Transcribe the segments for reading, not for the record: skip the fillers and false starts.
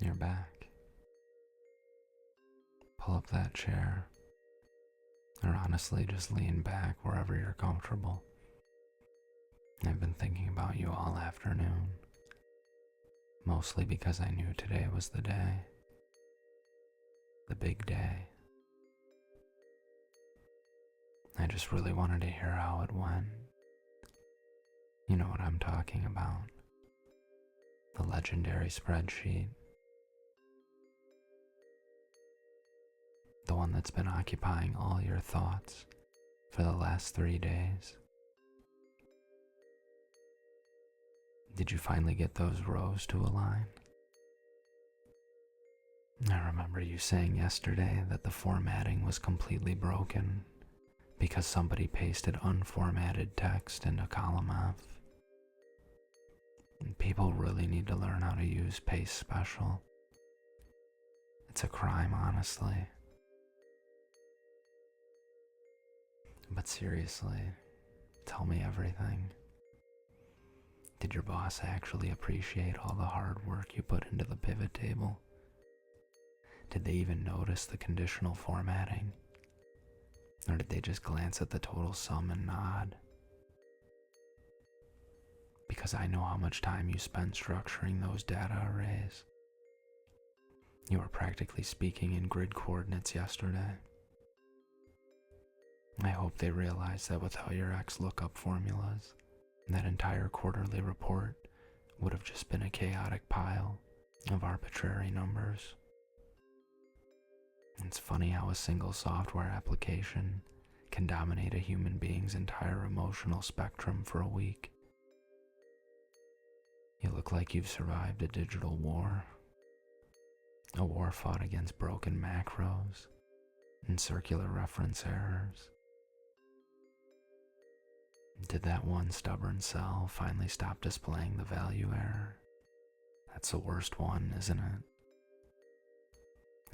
You're back. Pull up that chair, or honestly, just lean back wherever you're comfortable. I've been thinking about you all afternoon, mostly because I knew today was the day, the big day. I just really wanted to hear how it went. You know what I'm talking about. The legendary spreadsheet. The one that's been occupying all your thoughts for the last 3 days. Did you finally get those rows to align? I remember you saying yesterday that the formatting was completely broken because somebody pasted unformatted text into column F. And people really need to learn how to use paste special. It's a crime, honestly. But seriously, tell me everything. Did your boss actually appreciate all the hard work you put into the pivot table? Did they even notice the conditional formatting? Or did they just glance at the total sum and nod? Because I know how much time you spent structuring those data arrays. You were practically speaking in grid coordinates yesterday. I hope they realize that without your XLOOKUP formulas, that entire quarterly report would have just been a chaotic pile of arbitrary numbers. It's funny how a single software application can dominate a human being's entire emotional spectrum for a week. You look like you've survived a digital war. A war fought against broken macros and circular reference errors. Did that one stubborn cell finally stop displaying the value error? That's the worst one, isn't it?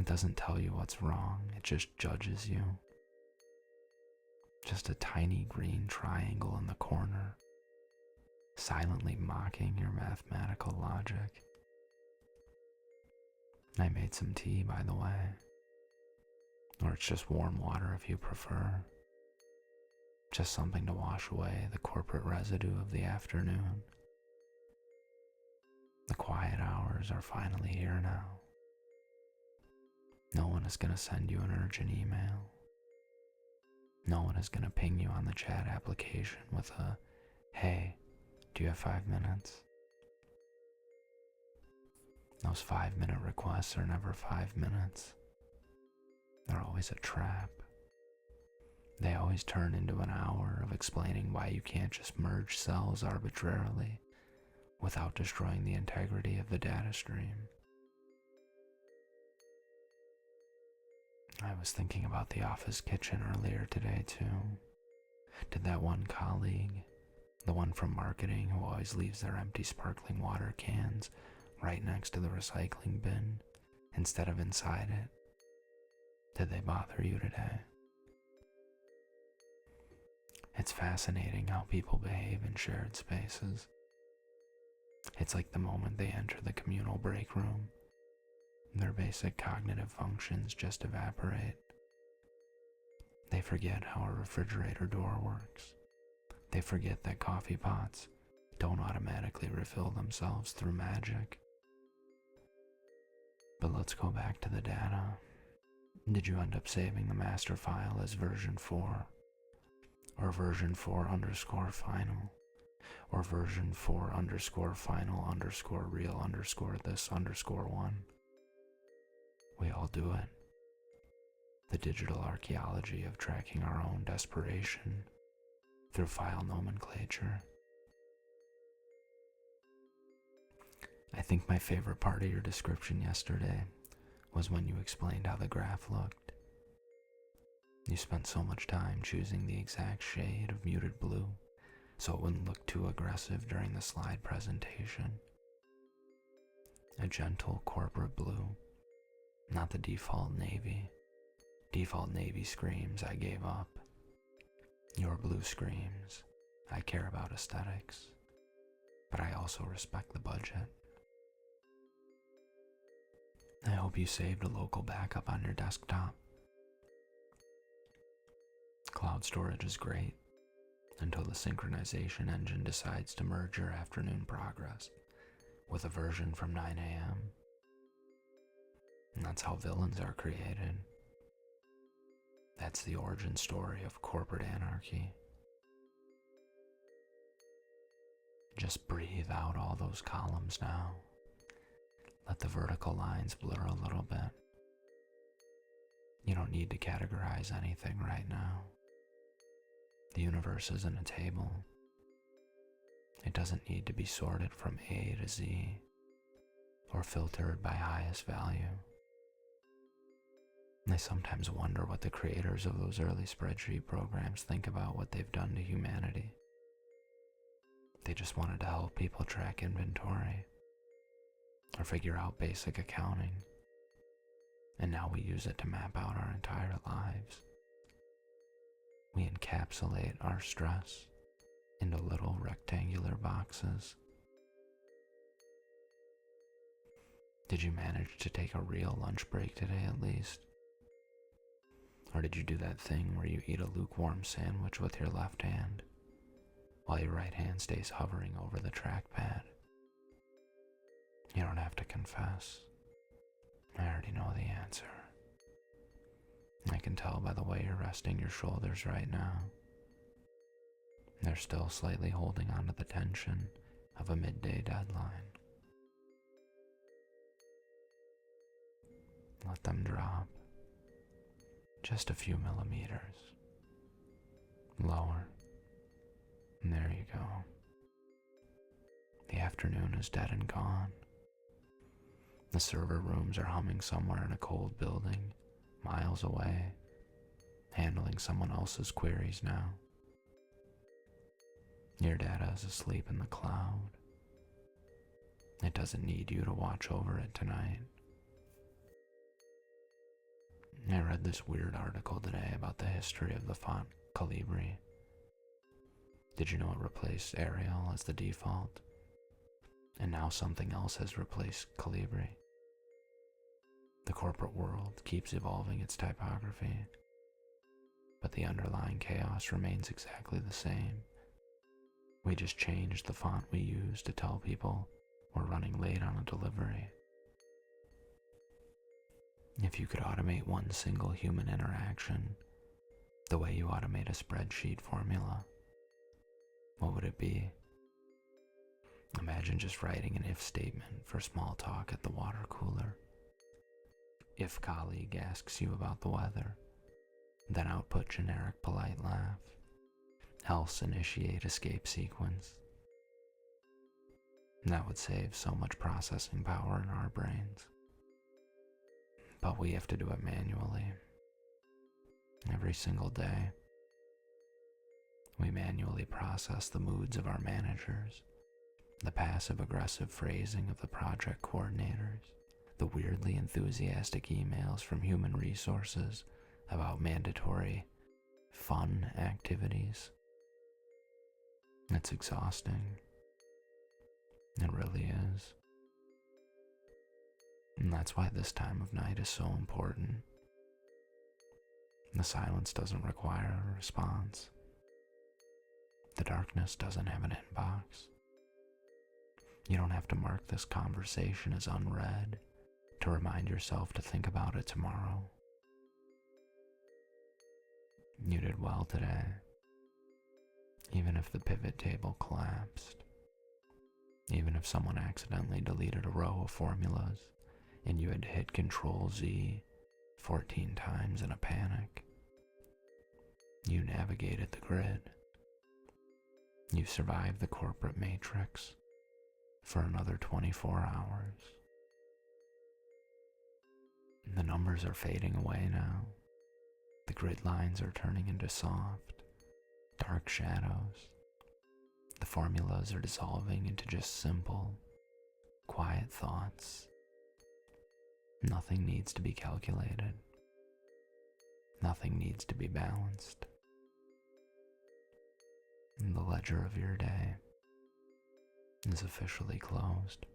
It doesn't tell you what's wrong, it just judges you. Just a tiny green triangle in the corner, silently mocking your mathematical logic. I made some tea, by the way. Or it's just warm water if you prefer. Just something to wash away the corporate residue of the afternoon. The quiet hours are finally here now. No one is going to send you an urgent email. No one is going to ping you on the chat application with a, "Hey, do you have 5 minutes?" Those 5-minute requests are never 5 minutes. They're always a trap. They always turn into an hour of explaining why you can't just merge cells arbitrarily without destroying the integrity of the data stream. I was thinking about the office kitchen earlier today too. Did that one colleague, the one from marketing who always leaves their empty sparkling water cans right next to the recycling bin instead of inside it, did they bother you today? It's fascinating how people behave in shared spaces. It's like the moment they enter the communal break room, their basic cognitive functions just evaporate. They forget how a refrigerator door works. They forget that coffee pots don't automatically refill themselves through magic. But let's go back to the data. Did you end up saving the master file as version 4? Or version 4 underscore final? Or version 4 underscore final underscore real underscore this underscore 1? We all do it. The digital archaeology of tracking our own desperation through file nomenclature. I think my favorite part of your description yesterday was when you explained how the graph looked. You spent so much time choosing the exact shade of muted blue so it wouldn't look too aggressive during the slide presentation. A gentle corporate blue, not the default navy. Default navy screams, "I gave up." Your blue screams, "I care about aesthetics, but I also respect the budget." hope you saved a local backup on your desktop. Cloud storage is great until the synchronization engine decides to merge your afternoon progress with a version from 9 a.m. And that's how villains are created. That's the origin story of corporate anarchy. Just breathe out all those columns now. Let the vertical lines blur a little bit. You don't need to categorize anything right now. The universe isn't a table. It doesn't need to be sorted from A to Z or filtered by highest value. I sometimes wonder what the creators of those early spreadsheet programs think about what they've done to humanity. They just wanted to help people track inventory or figure out basic accounting, and now we use it to map out our entire lives. We encapsulate our stress into little rectangular boxes. Did you manage to take a real lunch break today at least? Or did you do that thing where you eat a lukewarm sandwich with your left hand while your right hand stays hovering over the trackpad? You don't have to confess. I already know the answer. I can tell by the way you're resting your shoulders right now. They're still slightly holding onto the tension of a midday deadline. Let them drop. Just a few millimeters. Lower. And there you go. The afternoon is dead and gone. The server rooms are humming somewhere in a cold building, miles away, handling someone else's queries now. Your data is asleep in the cloud. It doesn't need you to watch over it tonight. I read this weird article today about the history of the font Calibri. Did you know it replaced Arial as the default? And now something else has replaced Calibri. The corporate world keeps evolving its typography, but the underlying chaos remains exactly the same. We just changed the font we use to tell people we're running late on a delivery. If you could automate one single human interaction the way you automate a spreadsheet formula, what would it be? Imagine just writing an if statement for small talk at the water cooler. If colleague asks you about the weather, then output generic polite laugh. Else initiate escape sequence. That would save so much processing power in our brains. But we have to do it manually. Every single day, we manually process the moods of our managers, the passive-aggressive phrasing of the project coordinators, the weirdly enthusiastic emails from human resources about mandatory fun activities. It's exhausting. It really is. And that's why this time of night is so important. The silence doesn't require a response. The darkness doesn't have an inbox. You don't have to mark this conversation as unread to remind yourself to think about it tomorrow. You did well today, even if the pivot table collapsed, even if someone accidentally deleted a row of formulas and you had to hit Control-Z 14 times in a panic. You navigated the grid. You survived the corporate matrix for another 24 hours. The numbers are fading away now. The grid lines are turning into soft, dark shadows. The formulas are dissolving into just simple, quiet thoughts. Nothing needs to be calculated. Nothing needs to be balanced. And the ledger of your day is officially closed.